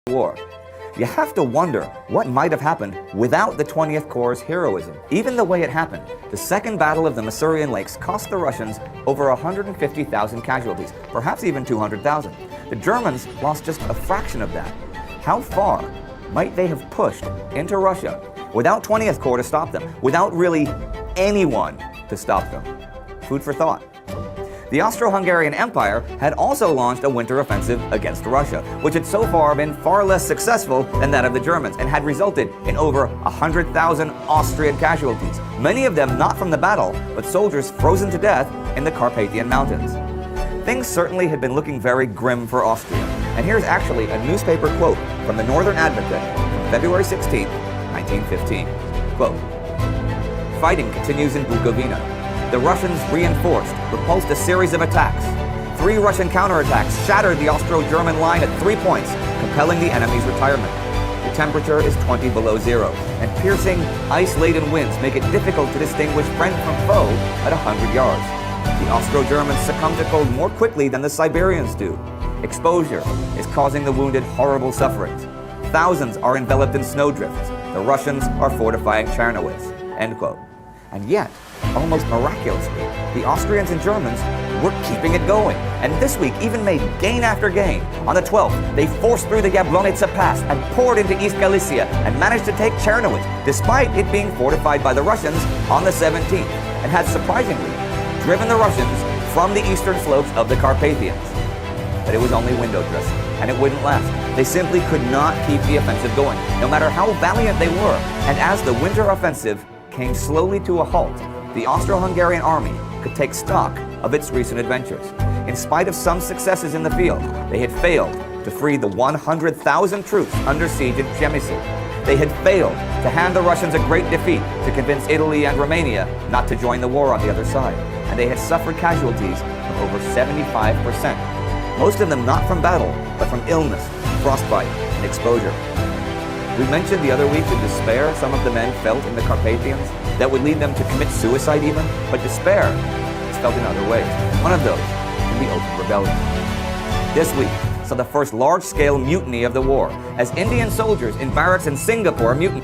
war. You have to wonder what might have happened without the 20th Corps' heroism. Even the way it happened, the Second Battle of the Masurian Lakes cost the Russians over 150,000 casualties, perhaps even 200,000. The Germans lost just a fraction of that. How far might they have pushed into Russia without 20th Corps to stop them, without really anyone to stop them? Food for thought. The Austro-Hungarian Empire had also launched a winter offensive against Russia, which had so far been far less successful than that of the Germans and had resulted in over 100,000 Austrian casualties, many of them not from the battle, but soldiers frozen to death in the Carpathian Mountains. Things certainly had been looking very grim for Austria, and here's actually a newspaper quote from the Northern Advocate from February 16, 1915. Quote, "Fighting continues in Bukovina. The Russians reinforced, repulsed a series of attacks. 3 Russian counterattacks shattered the Austro-German line at 3 points, compelling the enemy's retirement. The temperature is 20 below zero, and piercing, ice-laden winds make it difficult to distinguish friend from foe at 100 yards. The Austro-Germans succumb to cold more quickly than the Siberians do. Exposure is causing the wounded horrible sufferings. Thousands are enveloped in snowdrifts. The Russians are fortifying Czernowitz." End quote. And yet, almost miraculously, the Austrians and Germans were keeping it going, and this week even made gain after gain. On the 12th, they forced through the Jablonitsa Pass and poured into East Galicia and managed to take Czernowitz, despite it being fortified by the Russians on the 17th, and had surprisingly driven the Russians from the eastern slopes of the Carpathians. But it was only window dressing, and it wouldn't last. They simply could not keep the offensive going, no matter how valiant they were, and as the winter offensive came slowly to a halt, the Austro-Hungarian army could take stock of its recent adventures. In spite of some successes in the field, they had failed to free the 100,000 troops under siege at Przemysl. They had failed to hand the Russians a great defeat to convince Italy and Romania not to join the war on the other side, and they had suffered casualties of over 75%. Most of them not from battle, but from illness, frostbite, and exposure. We mentioned the other week the despair some of the men felt in the Carpathians that would lead them to commit suicide even, but despair is felt in other ways. One of those in the open rebellion. This week saw the first large-scale mutiny of the war, as Indian soldiers in barracks in Singapore mutinied.